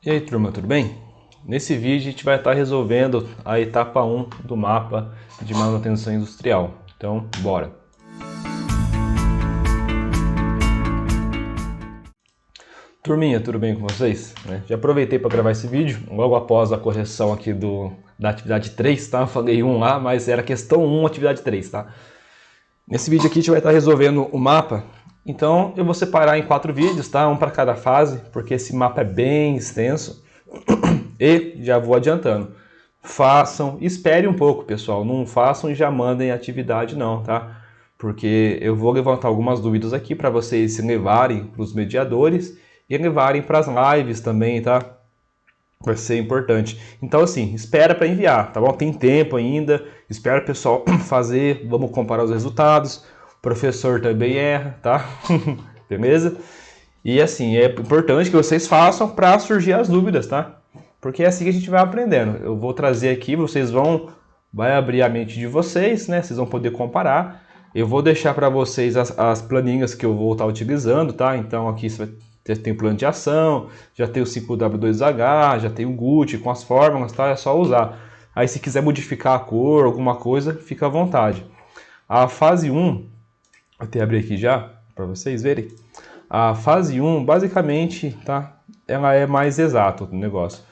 E aí, turma, tudo bem? Nesse vídeo a gente vai estar resolvendo a etapa 1 do mapa de manutenção industrial. Então, bora! Turminha, tudo bem com vocês? Já aproveitei para gravar esse vídeo, logo após a correção aqui da atividade 3, tá? Eu falei 1 lá, mas era questão 1, atividade 3, tá? Nesse vídeo aqui a gente vai estar resolvendo o mapa. Então eu vou separar em 4 vídeos, tá? Um para cada fase, porque esse mapa é bem extenso. E já vou adiantando. Façam, espere um pouco, pessoal. Não façam e já mandem atividade não, tá? Porque eu vou levantar algumas dúvidas aqui para vocês se levarem para os mediadores e levarem para as lives também, tá? Vai ser importante. Então assim, espera para enviar, tá bom? Tem tempo ainda. Espera o pessoal fazer, vamos comparar os resultados. O professor também erra, tá? Beleza? E assim, é importante que vocês façam para surgir as dúvidas, tá? Porque é assim que a gente vai aprendendo. Eu vou trazer aqui, vai abrir a mente de vocês, né? Vocês vão poder comparar. Eu vou deixar para vocês as planilhas que eu vou estar utilizando, tá? Então aqui você tem o plano de ação, já tem o ciclo W2H, já tem o GUT com as fórmulas, tá? É só usar. Aí se quiser modificar a cor, alguma coisa, fica à vontade. A fase 1, vou até abrir aqui já, para vocês verem. A fase 1, basicamente, tá? Ela é mais exata o negócio.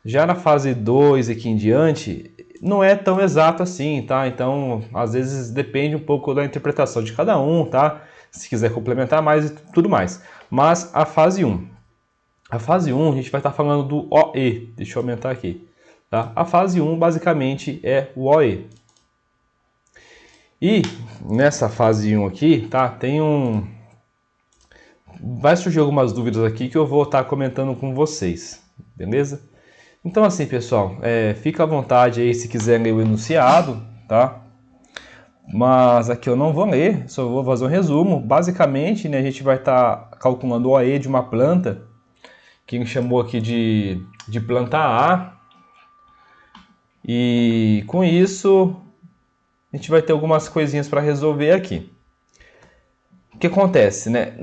Já na fase 2 e aqui em diante, não é tão exato assim, tá? Então, às vezes depende um pouco da interpretação de cada um, tá? Se quiser complementar mais e tudo mais. Mas a fase 1. A fase 1, a gente vai estar falando do OE. Deixa eu aumentar aqui. Tá? A fase 1, basicamente, é o OE. E nessa fase 1 aqui, tá? Vai surgir algumas dúvidas aqui que eu vou estar comentando com vocês, beleza? Então assim, pessoal, fica à vontade aí se quiser ler o enunciado, tá? Mas aqui eu não vou ler, só vou fazer um resumo. Basicamente, né, a gente vai estar calculando o OE de uma planta, que a gente chamou aqui de planta A. E com isso, a gente vai ter algumas coisinhas para resolver aqui. O que acontece, né?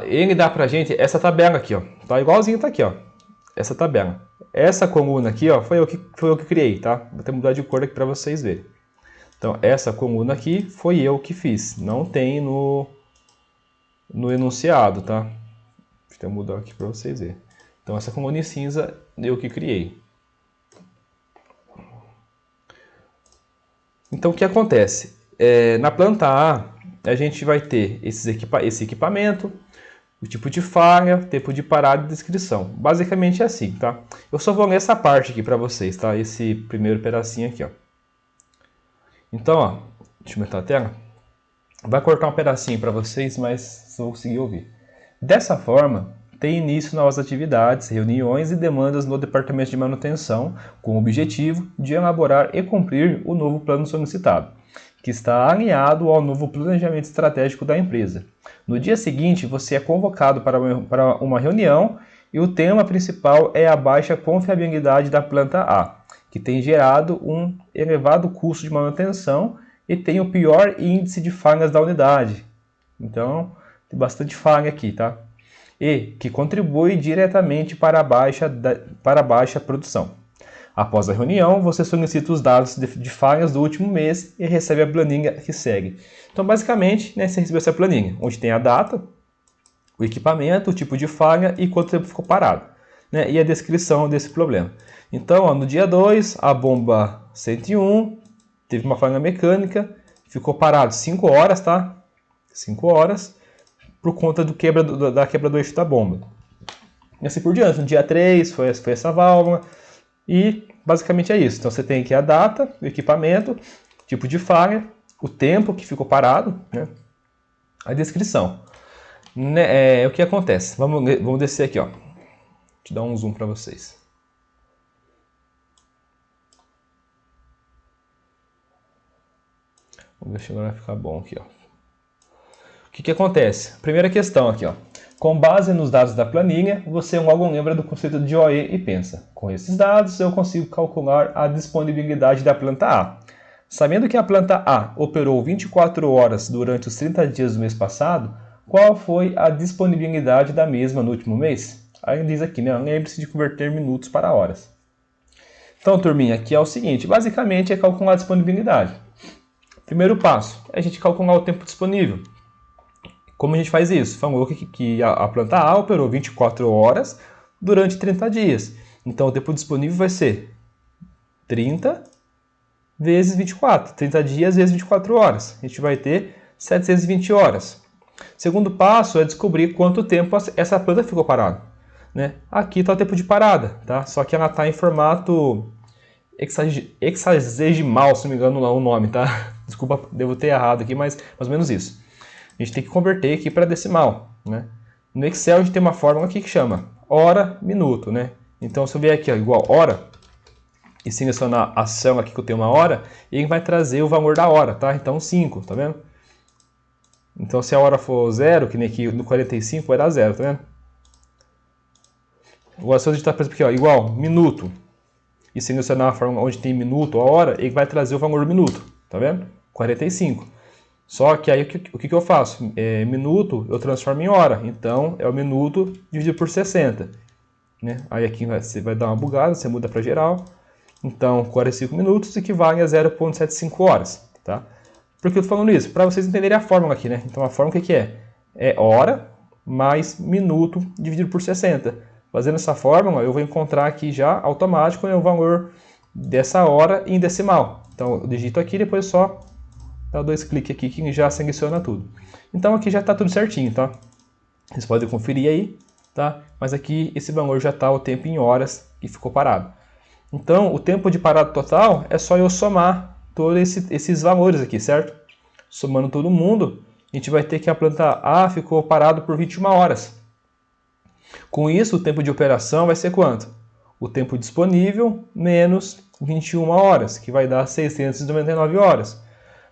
Ele dá pra gente essa tabela aqui, ó. Tá igualzinho, tá aqui, ó. Essa tabela. Essa coluna aqui, ó, foi eu que criei, tá? Vou até mudar de cor aqui para vocês verem. Então, essa coluna aqui foi eu que fiz. Não tem no enunciado, tá? Deixa eu mudar aqui para vocês verem. Então, essa coluna em cinza eu que criei. Então, o que acontece? Na planta A gente vai ter esse equipamento, o tipo de falha, tempo de parada e descrição. Basicamente é assim, tá? Eu só vou ler essa parte aqui para vocês, tá? Esse primeiro pedacinho aqui, ó. Então, ó, deixa eu aumentar a tela. Vai cortar um pedacinho para vocês, mas vou conseguir ouvir. Dessa forma, tem início novas atividades, reuniões e demandas no departamento de manutenção, com o objetivo de elaborar e cumprir o novo plano solicitado, que está alinhado ao novo planejamento estratégico da empresa. No dia seguinte, você é convocado para uma reunião e o tema principal é a baixa confiabilidade da planta A, que tem gerado um elevado custo de manutenção e tem o pior índice de falhas da unidade. Então, tem bastante falha aqui, tá? E que contribui diretamente para a baixa produção. Após a reunião, você solicita os dados de falhas do último mês e recebe a planilha que segue. Então, basicamente, né, você recebeu essa planilha, onde tem a data, o equipamento, o tipo de falha e quanto tempo ficou parado, né, e a descrição desse problema. Então, ó, no dia 2, a bomba 101 teve uma falha mecânica, ficou parado 5 horas, tá? 5 horas, por conta da quebra do eixo da bomba. E assim por diante. No dia 3 foi essa válvula. E basicamente é isso. Então você tem aqui a data, o equipamento, tipo de falha, o tempo que ficou parado, né? A descrição. O que acontece? Vamos descer aqui, ó. Vou te dar um zoom para vocês. Vamos ver se agora vai ficar bom aqui, ó. O que acontece? Primeira questão aqui, ó. Com base nos dados da planilha, você logo lembra do conceito de OE e pensa: com esses dados eu consigo calcular a disponibilidade da planta A. Sabendo que a planta A operou 24 horas durante os 30 dias do mês passado, qual foi a disponibilidade da mesma no último mês? Aí diz aqui, né? Lembre-se de converter minutos para horas. Então, turminha, aqui é o seguinte, basicamente é calcular a disponibilidade. Primeiro passo, é a gente calcular o tempo disponível. Como a gente faz isso? Falou que a planta A operou 24 horas durante 30 dias. Então, o tempo disponível vai ser 30 vezes 24. 30 dias vezes 24 horas. A gente vai ter 720 horas. Segundo passo é descobrir quanto tempo essa planta ficou parada, né? Aqui está o tempo de parada, tá? Só que ela está em formato hexadecimal, se não me engano o nome, tá? Desculpa, devo ter errado aqui, mas mais ou menos isso. A gente tem que converter aqui para decimal, né? No Excel a gente tem uma fórmula aqui que chama hora, minuto, né? Então se eu vier aqui, ó, igual hora, e selecionar a célula aqui que eu tenho uma hora, ele vai trazer o valor da hora, tá? Então 5, tá vendo? Então se a hora for 0, que nem aqui no 45 vai dar 0, tá vendo? Agora se eu digitar, por exemplo, aqui, ó, igual minuto, e selecionar a forma onde tem minuto, a hora, ele vai trazer o valor do minuto, tá vendo? 45. Só que aí o que eu faço? Minuto eu transformo em hora, então é o minuto dividido por 60. Né? Aí aqui você vai dar uma bugada, você muda para geral. Então 45 minutos equivale a 0,75 horas. Tá? Por que eu estou falando isso? Para vocês entenderem a fórmula aqui. Né? Então a fórmula o que é? É hora mais minuto dividido por 60. Fazendo essa fórmula, eu vou encontrar aqui já automático, né, o valor dessa hora em decimal. Então, eu digito aqui e depois só dá 2 cliques aqui que já seleciona tudo. Então, aqui já está tudo certinho, tá? Vocês podem conferir aí, tá? Mas aqui esse valor já está o tempo em horas que ficou parado. Então, o tempo de parado total é só eu somar todos esses valores aqui, certo? Somando todo mundo, a gente vai ter que a planta A ficou parado por 21 horas. Com isso, o tempo de operação vai ser quanto? O tempo disponível menos 21 horas, que vai dar 699 horas.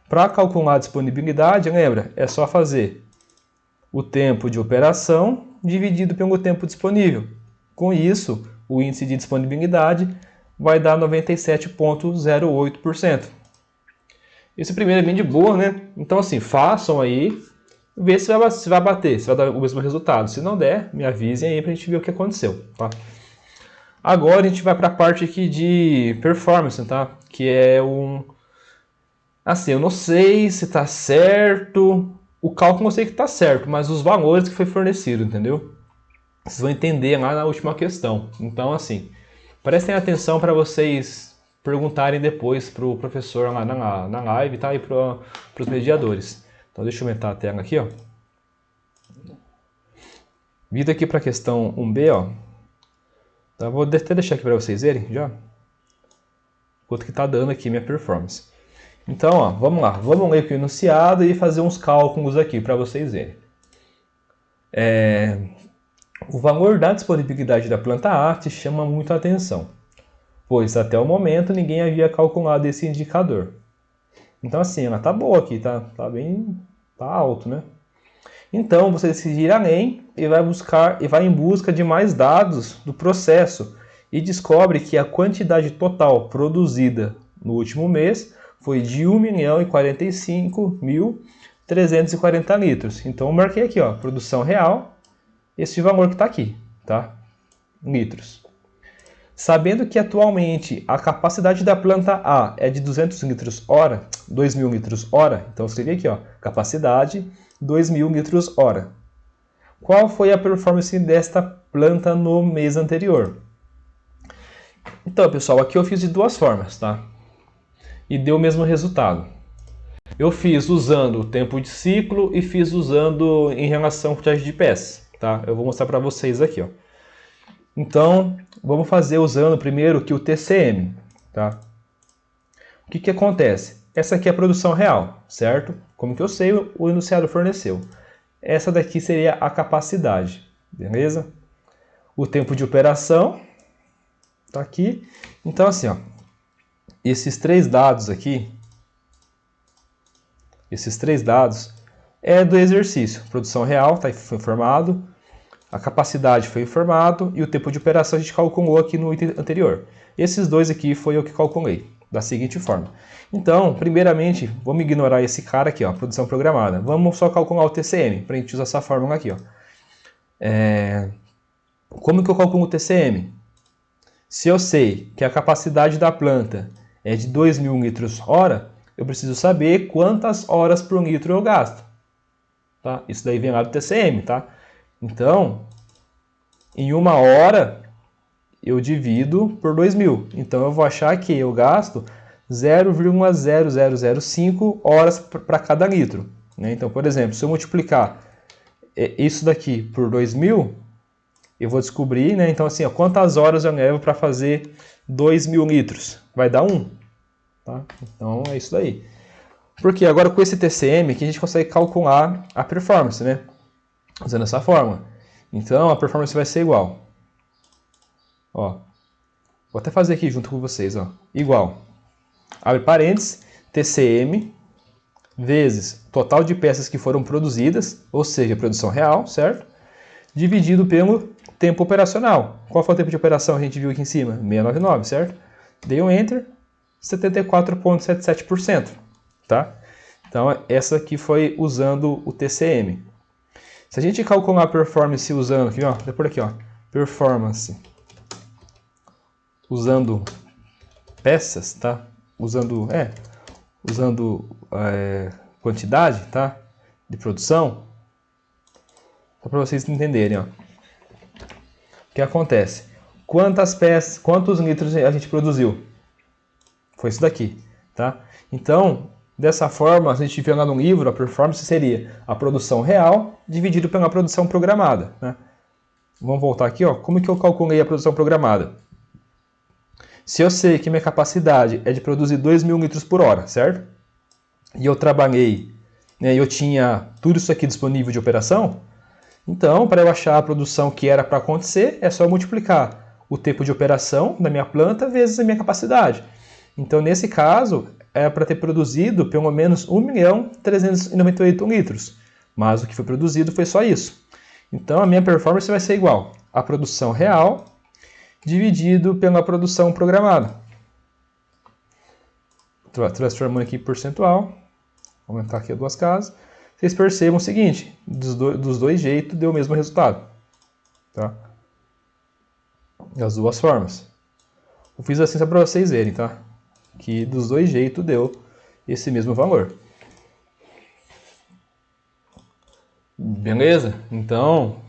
Para calcular a disponibilidade, lembra? É só fazer o tempo de operação dividido pelo tempo disponível. Com isso, o índice de disponibilidade vai dar 97,08%. Esse primeiro é bem de boa, né? Então, assim, façam aí. Ver se vai bater, se vai dar o mesmo resultado. Se não der, me avisem aí para a gente ver o que aconteceu, tá? Agora a gente vai para a parte aqui de performance, tá? Que é assim, eu não sei se está certo. O cálculo eu sei que está certo, mas os valores que foi fornecido, entendeu? Vocês vão entender lá na última questão. Então, assim, prestem atenção para vocês perguntarem depois para o professor lá na live, tá? E para os mediadores. Então deixa eu aumentar a tela aqui, ó. Vindo aqui para a questão 1b, ó. Então, vou até deixar aqui para vocês verem já. Quanto que está dando aqui minha performance. Então, ó, vamos lá. Vamos ler aqui o enunciado e fazer uns cálculos aqui para vocês verem. O valor da disponibilidade da planta A te chama muito a atenção, pois até o momento ninguém havia calculado esse indicador. Então assim, ela tá boa aqui, tá alto, né? Então você decide ir além e vai em busca de mais dados do processo e descobre que a quantidade total produzida no último mês foi de 1.045.340 litros. Então eu marquei aqui, ó, produção real, esse valor que está aqui, tá? Litros. Sabendo que atualmente a capacidade da planta A é de 200 litros hora, 2.000 litros hora, então eu escrevi aqui, ó, capacidade 2.000 litros hora. Qual foi a performance desta planta no mês anterior? Então, pessoal, aqui eu fiz de duas formas, tá? E deu o mesmo resultado. Eu fiz usando o tempo de ciclo e fiz usando em relação à quantidade de pés, tá? Eu vou mostrar para vocês aqui, ó. Então, vamos fazer usando primeiro aqui o TCM, tá? O que acontece? Essa aqui é a produção real, certo? Como que eu sei, o enunciado forneceu. Essa daqui seria a capacidade, beleza? O tempo de operação tá aqui. Então, assim, ó, esses três dados aqui, é do exercício. Produção real foi informado. A capacidade foi informado e o tempo de operação a gente calculou aqui no item anterior. Esses dois aqui foi eu que calculei, da seguinte forma. Então, primeiramente, vamos ignorar esse cara aqui, ó, produção programada. Vamos só calcular o TCM, para a gente usar essa fórmula aqui. Ó. como que eu calculo o TCM? Se eu sei que a capacidade da planta é de 2.000 litros hora, eu preciso saber quantas horas por litro eu gasto. Tá? Isso daí vem lá do TCM, tá? Então, em 1 hora, eu divido por 2.000. Então, eu vou achar que eu gasto 0,0005 horas para cada litro. Né? Então, por exemplo, se eu multiplicar isso daqui por 2.000, eu vou descobrir, né? Então, assim, ó, quantas horas eu levo para fazer 2.000 litros? Vai dar 1. Tá? Então, é isso daí. Porque agora com esse TCM que a gente consegue calcular a performance, né? Usando essa fórmula. Então, a performance vai ser igual. Ó, vou até fazer aqui junto com vocês, ó. Igual, abre parênteses, TCM vezes total de peças que foram produzidas, ou seja, produção real, certo? Dividido pelo tempo operacional. Qual foi o tempo de operação que a gente viu aqui em cima? 699, certo? Dei um Enter, 74,77%, tá? Então, essa aqui foi usando o TCM. Se a gente calcular a performance usando aqui, ó, depois aqui, ó, performance usando peças, tá? Usando quantidade, tá? De produção, só para vocês entenderem, ó. O que acontece? Quantas peças, quantos litros a gente produziu? Foi isso daqui, tá? Então, dessa forma, se a gente tiver lá no livro, a performance seria a produção real dividido pela produção programada, né? Vamos voltar aqui, ó. Como que eu calculei a produção programada? Se eu sei que minha capacidade é de produzir 2.000 litros por hora, certo? E eu trabalhei, né, eu tinha tudo isso aqui disponível de operação, então, para eu achar a produção que era para acontecer, é só multiplicar o tempo de operação da minha planta vezes a minha capacidade. Então, nesse caso, é para ter produzido pelo menos 1.398 litros. Mas o que foi produzido foi só isso. Então, a minha performance vai ser igual à produção real dividido pela produção programada. Transformando aqui em percentual. Vou aumentar aqui as duas casas. Vocês percebam o seguinte, dos dois jeitos deu o mesmo resultado. Tá? Das duas formas. Eu fiz assim só para vocês verem, tá? Que dos dois jeitos deu esse mesmo valor. Beleza? Então,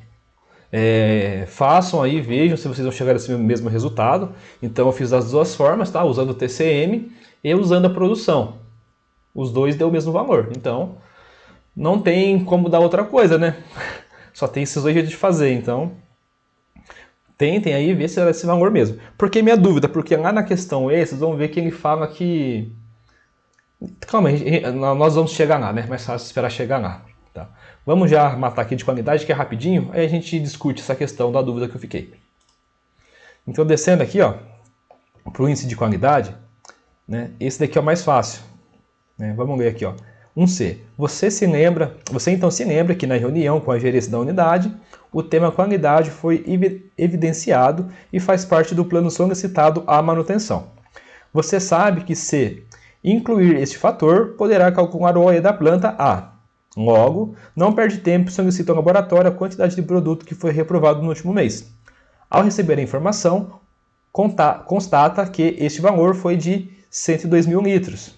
façam aí, vejam se vocês vão chegar a esse mesmo resultado. Então, eu fiz as duas formas, tá? Usando o TCM e usando a produção. Os dois deu o mesmo valor. Então, não tem como dar outra coisa, né? Só tem esses dois jeitos de fazer. Então, tentem aí ver se era esse valor mesmo. Por que minha dúvida? Porque lá na questão E, vocês vão ver que ele fala que... Calma, nós vamos chegar lá, né? Mais fácil esperar chegar lá. Tá? Vamos já matar aqui de qualidade, que é rapidinho, aí a gente discute essa questão da dúvida que eu fiquei. Então, descendo aqui, ó, para o índice de qualidade, né? Esse daqui é o mais fácil. Né? Vamos ler aqui, ó. 1C. Você então se lembra que na reunião com a gerência da unidade, o tema qualidade foi evidenciado e faz parte do plano solicitado à manutenção. Você sabe que se incluir este fator, poderá calcular o OE da planta A. Logo, não perde tempo e solicita ao laboratório a quantidade de produto que foi reprovado no último mês. Ao receber a informação, constata que este valor foi de 102.000 litros.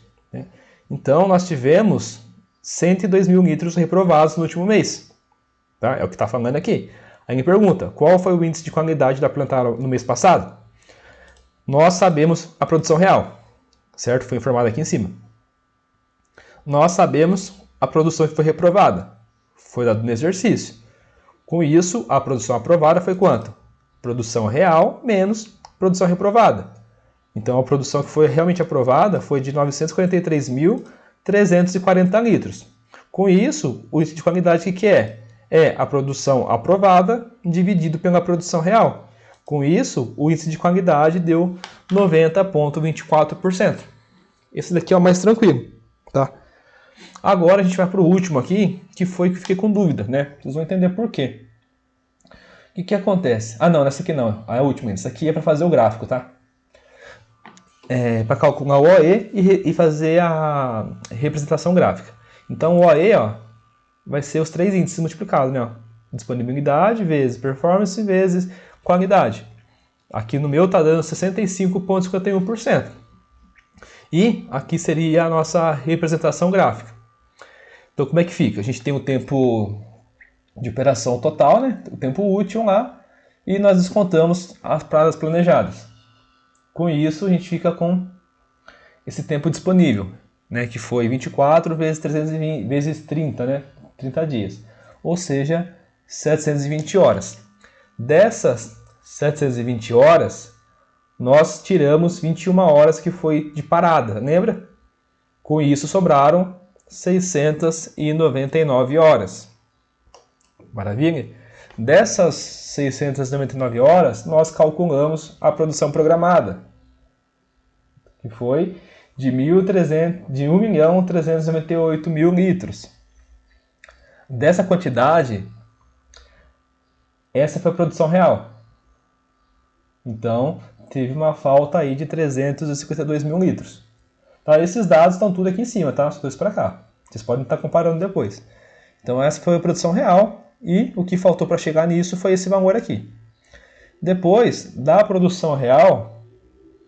Então, nós tivemos 102.000 litros reprovados no último mês. Tá? É o que está falando aqui. Aí me pergunta, qual foi o índice de qualidade da planta no mês passado? Nós sabemos a produção real, certo? Foi informado aqui em cima. Nós sabemos a produção que foi reprovada. Foi dado no exercício. Com isso, a produção aprovada foi quanto? Produção real menos produção reprovada. Então, a produção que foi realmente aprovada foi de 943.340 litros. Com isso, o índice de qualidade que é? É a produção aprovada dividido pela produção real. Com isso, o índice de qualidade deu 90,24%. Esse daqui é o mais tranquilo, tá? Agora a gente vai para o último aqui, que foi que eu fiquei com dúvida, né? Vocês vão entender por quê. O que acontece? Ah, não, nessa aqui não. É a última. Essa aqui é para fazer o gráfico, tá? Para calcular o OE e fazer a representação gráfica. Então, o OE, ó, vai ser os três índices multiplicados, né? Ó. Disponibilidade vezes performance vezes qualidade. Aqui no meu está dando 65,51%. E aqui seria a nossa representação gráfica. Então como é que fica? A gente tem o tempo de operação total, né? O tempo útil lá, e nós descontamos as prazas planejadas. Com isso a gente fica com esse tempo disponível, né? Que foi 24 vezes 320, vezes 30, né? 30 dias. Ou seja, 720 horas. Dessas 720 horas, nós tiramos 21 horas que foi de parada, lembra? Com isso sobraram 699 horas. Maravilha? Dessas 699 horas, nós calculamos a produção programada, que foi de 1.398.000 litros. Dessa quantidade, essa foi a produção real. Então, teve uma falta aí de 352 mil litros. Tá? Esses dados estão tudo aqui em cima, tá? Os dois para cá. Vocês podem estar comparando depois. Então, essa foi a produção real e o que faltou para chegar nisso foi esse valor aqui. Depois da produção real,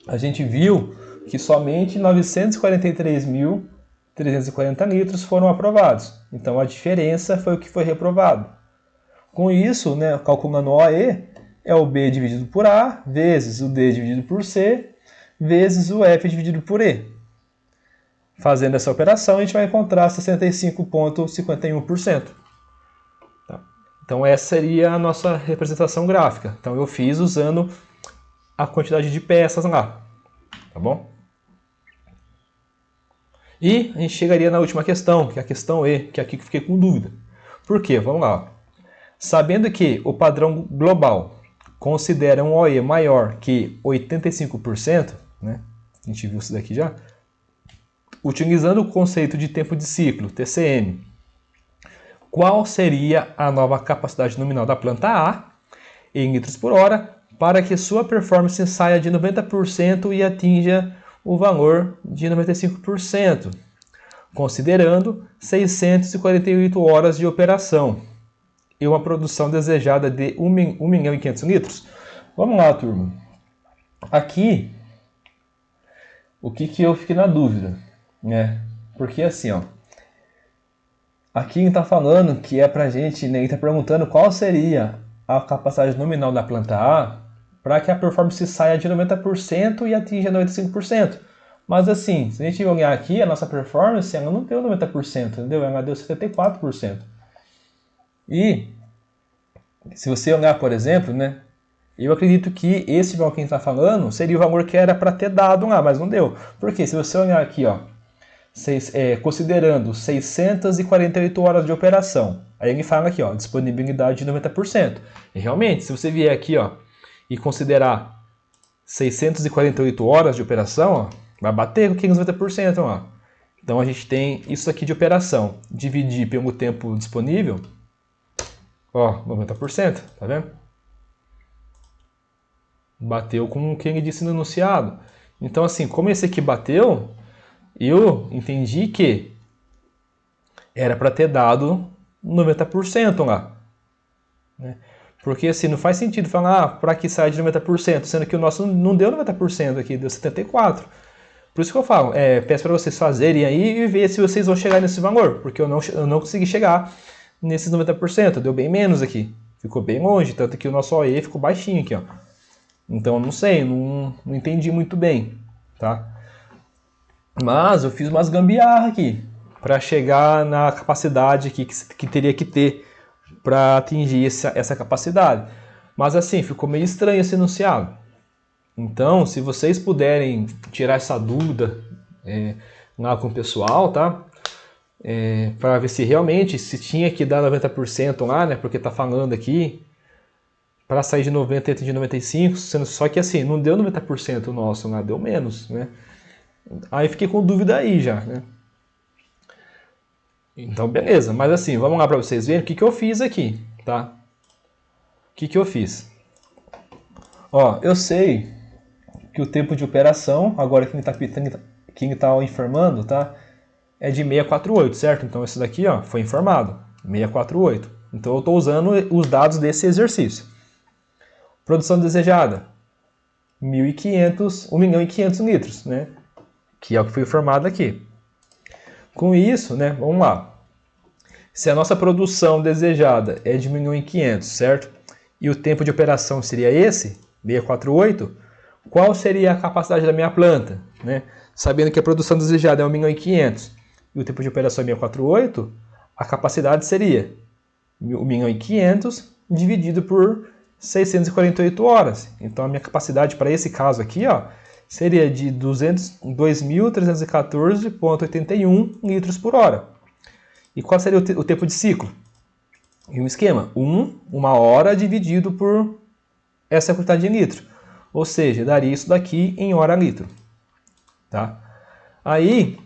a gente viu que somente 943.340 litros foram aprovados. Então, a diferença foi o que foi reprovado. Com isso, né, calculando o OE, é o B dividido por A, vezes o D dividido por C, vezes o F dividido por E. Fazendo essa operação, a gente vai encontrar 65,51%. Tá? Então, essa seria a nossa representação gráfica. Então, eu fiz usando a quantidade de peças lá. Tá bom? E a gente chegaria na última questão, que é a questão E, que é aqui que eu fiquei com dúvida. Por quê? Vamos lá. Sabendo que o padrão global considera um OE maior que 85%, né? A gente viu isso daqui já. Utilizando o conceito de tempo de ciclo, TCM, qual seria a nova capacidade nominal da planta A, em litros por hora, para que sua performance saia de 90% e atinja o valor de 95%, considerando 648 horas de operação e uma produção desejada de 1.500.000 litros? Vamos lá, turma. Aqui, o que eu fiquei na dúvida, né? Porque assim, ó, aqui está falando que é pra gente, né, ele está perguntando qual seria a capacidade nominal da planta A para que a performance saia de 90% e atinja 95%. Mas assim, se a gente olhar aqui, a nossa performance, ela não deu 90%, entendeu? Ela deu 74%. E se você olhar, por exemplo, né, eu acredito que esse valor que a gente está falando seria o valor que era para ter dado lá, mas não deu. Porque se você olhar aqui, ó, considerando 648 horas de operação, aí ele fala aqui, ó, disponibilidade de 90%. E realmente, se você vier aqui, ó, e considerar 648 horas de operação, ó, vai bater com aqueles 90%, ó. Então a gente tem isso aqui de operação, dividir pelo tempo disponível, ó, 90%, tá vendo? Bateu com o que ele disse no enunciado. Então assim, como esse aqui bateu, eu entendi que era para ter dado 90% lá, né? Porque assim, não faz sentido falar, para que saia de 90%, sendo que o nosso não deu 90% aqui, deu 74%. Por isso que eu falo, peço para vocês fazerem aí e ver se vocês vão chegar nesse valor, porque eu não consegui chegar nesses 90%, deu bem menos aqui, ficou bem longe, tanto que o nosso OE ficou baixinho aqui, ó. Então eu não sei, não entendi muito bem, tá? Mas eu fiz umas gambiarra aqui para chegar na capacidade que teria que ter para atingir essa capacidade. Mas assim, ficou meio estranho esse enunciado. Então, se vocês puderem tirar essa dúvida lá com o pessoal, tá? Para ver se realmente, se tinha que dar 90% lá, né? Porque tá falando aqui para sair de 90 e atingir 95, só que assim, não deu 90% o nosso lá, deu menos, né? Aí fiquei com dúvida aí já, né? Então, beleza. Mas assim, vamos lá para vocês verem o que eu fiz aqui, tá? O que eu fiz? Ó, eu sei que o tempo de operação, agora quem está informando, tá? É de 648, certo? Então esse daqui, ó, foi informado, 648. Então eu estou usando os dados desse exercício. Produção desejada, 1.500 litros, né? Que é o que foi informado aqui. Com isso, né, vamos lá. Se a nossa produção desejada é de 1.500.000, certo? E o tempo de operação seria esse, 648, qual seria a capacidade da minha planta, né? Sabendo que a produção desejada é 1.500.000 e o tempo de operação é 648, a capacidade seria 1.500.000 dividido por 648 horas. Então a minha capacidade para esse caso aqui, ó, seria de 2.314,81 litros por hora. E qual seria o tempo de ciclo? E um esquema, uma hora dividido por essa quantidade em litro. Ou seja, daria isso daqui em hora litro. Tá? Aí,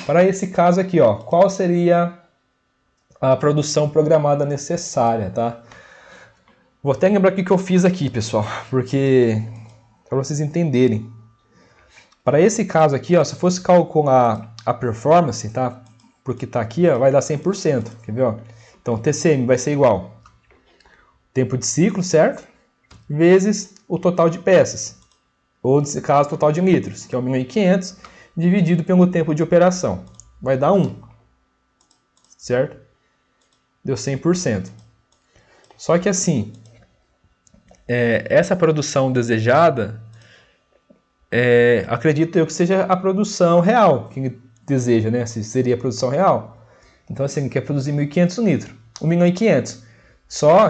para esse caso aqui, ó, qual seria a produção programada necessária, tá? Vou até lembrar o que eu fiz aqui, pessoal, porque para vocês entenderem. Para esse caso aqui, ó, se eu fosse calcular a performance, tá? Porque tá aqui, ó, vai dar 100%, quer ver, ó? Então, TCM vai ser igual tempo de ciclo, certo? Vezes o total de peças, ou nesse caso, o total de litros, que é o 1.500, dividido pelo tempo de operação. Vai dar 1, certo? Deu 100%. Só que assim, essa produção desejada, acredito eu que seja a produção real que ele deseja, né? Se seria a produção real. Então assim, ele quer produzir 1.500 litros, 1.500.000. Só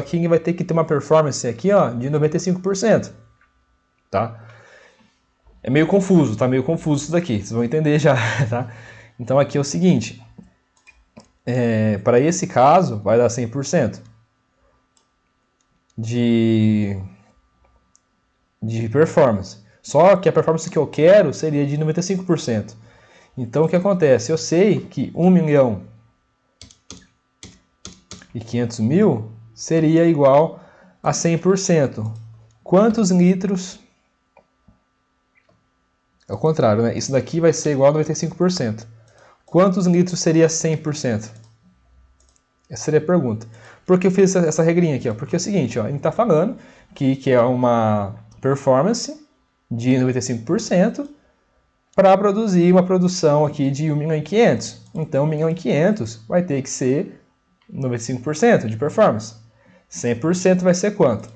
que ele vai ter que ter uma performance aqui, ó, de 95%. Tá? É meio confuso, tá? Meio confuso isso daqui, vocês vão entender já, tá? Então aqui é o seguinte, para esse caso vai dar 100% de performance. Só que a performance que eu quero seria de 95%. Então o que acontece? Eu sei que 1.500.000 seria igual a 100%. Quantos litros? É o contrário, né? Isso daqui vai ser igual a 95%. Quantos litros seria 100%? Essa seria a pergunta. Por que eu fiz essa regrinha aqui? Ó? Porque é o seguinte, ó, a gente está falando que é uma performance de 95% para produzir uma produção aqui de 1.500.000. Então, 1.500.000 vai ter que ser 95% de performance. 100% vai ser quanto?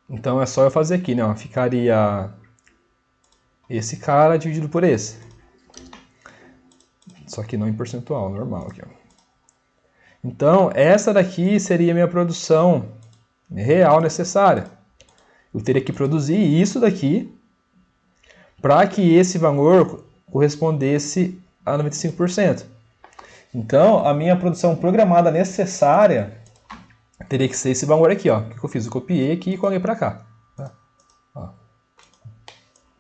Então, é só eu fazer aqui, né? Ó, ficaria esse cara dividido por esse. Só que não em percentual, normal aqui, ó. Então, essa daqui seria a minha produção real necessária. Eu teria que produzir isso daqui para que esse valor correspondesse a 95%. Então, a minha produção programada necessária teria que ser esse valor aqui, ó. O que eu fiz? Eu copiei aqui e colei para cá. Tá?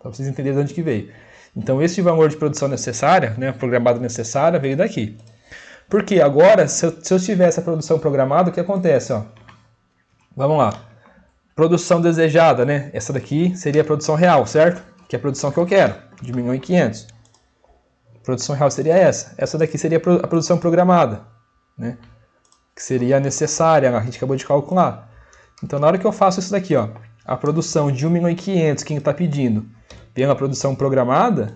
Para vocês entenderem de onde que veio. Então, esse valor de produção necessária, né, programada necessária, veio daqui. Porque agora, se eu tivesse a produção programada, o que acontece? Ó? Vamos lá. Produção desejada, né? Essa daqui seria a produção real, certo? Que é a produção que eu quero, de 1.500.000. Produção real seria essa. Essa daqui seria a produção programada, né? Que seria a necessária, a gente acabou de calcular. Então, na hora que eu faço isso daqui, ó, a produção de 1.500.000 que ele está pedindo pela produção programada,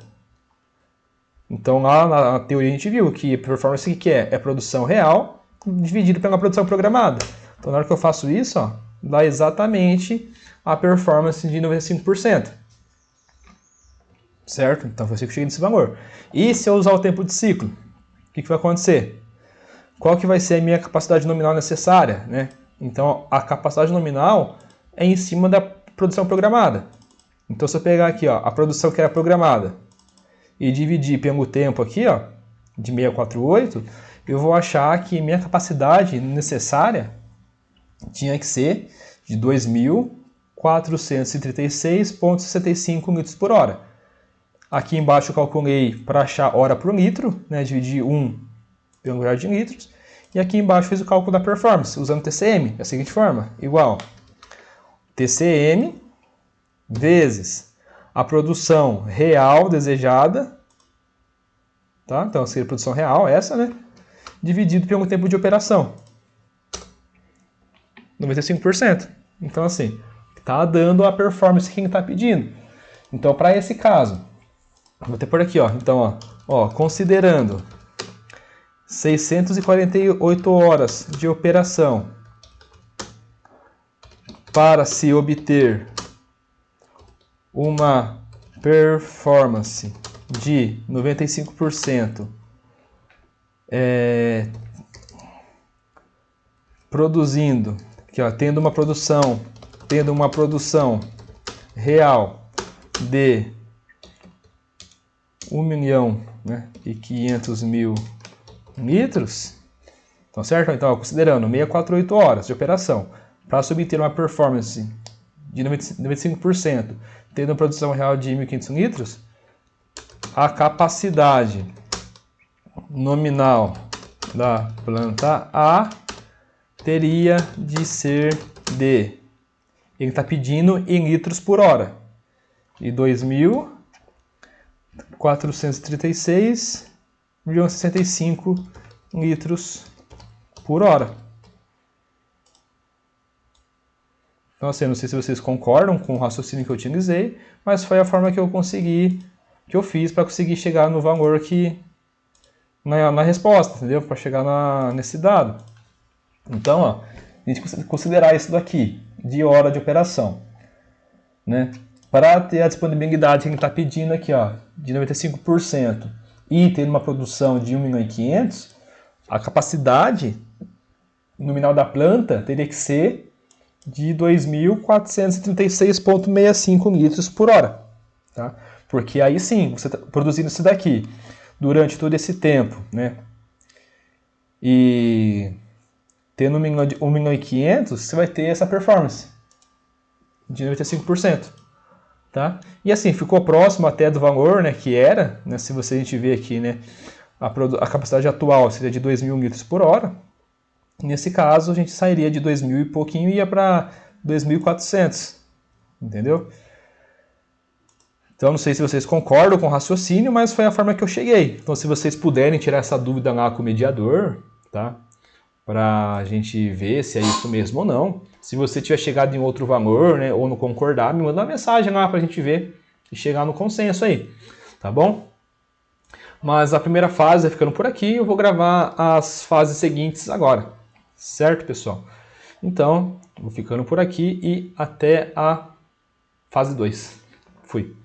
então lá na teoria a gente viu que a performance que é produção real dividido pela produção programada. Então, na hora que eu faço isso, ó, dá exatamente a performance de 95%. Certo? Então, foi assim que eu cheguei nesse valor. E se eu usar o tempo de ciclo, o que vai acontecer? Qual que vai ser a minha capacidade nominal necessária, né? Então, a capacidade nominal é em cima da produção programada. Então, se eu pegar aqui, ó, a produção que era programada e dividir pelo tempo aqui, ó, de 648, eu vou achar que minha capacidade necessária tinha que ser de 2.436,65 litros por hora. Aqui embaixo eu calculei para achar hora por litro, né, dividi 1 pelo número de litros. E aqui embaixo fiz o cálculo da performance, usando TCM, da seguinte forma, igual TCM vezes a produção real desejada, tá? Então seria a produção real, essa, né? Dividido pelo tempo de operação. 95%. Então, assim, tá dando a performance que a gente está pedindo. Então, para esse caso, vou até por aqui, ó. Então, ó, considerando 648 horas de operação para se obter uma performance de 95%, produzindo, aqui, ó, tendo uma produção real de 1.500.000 litros, então, certo? Então, ó, considerando 648 horas de operação para se obter uma performance de 95%, tendo uma produção real de 1.500 litros, a capacidade nominal da planta A teria de ser de, ele está pedindo em litros por hora, de 2.436,65 litros por hora. Então, assim, não sei se vocês concordam com o raciocínio que eu utilizei, mas foi a forma que eu fiz para conseguir chegar no valor que na resposta, entendeu? Para chegar nesse dado. Então, ó, a gente considerar isso daqui de hora de operação, né? Para ter a disponibilidade que a gente está pedindo aqui, ó, de 95% e ter uma produção de 1.500.000, a capacidade nominal da planta teria que ser de 2.436,65 litros por hora, tá? Porque aí sim, você está produzindo isso daqui durante todo esse tempo, né? E tendo 1.500.000, você vai ter essa performance de 95%, tá? E assim, ficou próximo até do valor, né, que era, né, se a gente vê aqui, né, a capacidade atual seria de 2.000 litros por hora. Nesse caso, a gente sairia de 2.000 e pouquinho e ia para 2.400, entendeu? Então, não sei se vocês concordam com o raciocínio, mas foi a forma que eu cheguei. Então, se vocês puderem tirar essa dúvida lá com o mediador, tá? Para a gente ver se é isso mesmo ou não. Se você tiver chegado em outro valor, né, ou não concordar, me manda uma mensagem lá para a gente ver e chegar no consenso aí, tá bom? Mas a primeira fase vai ficando por aqui, eu vou gravar as fases seguintes agora, certo, pessoal? Então, vou ficando por aqui e até a fase 2. Fui.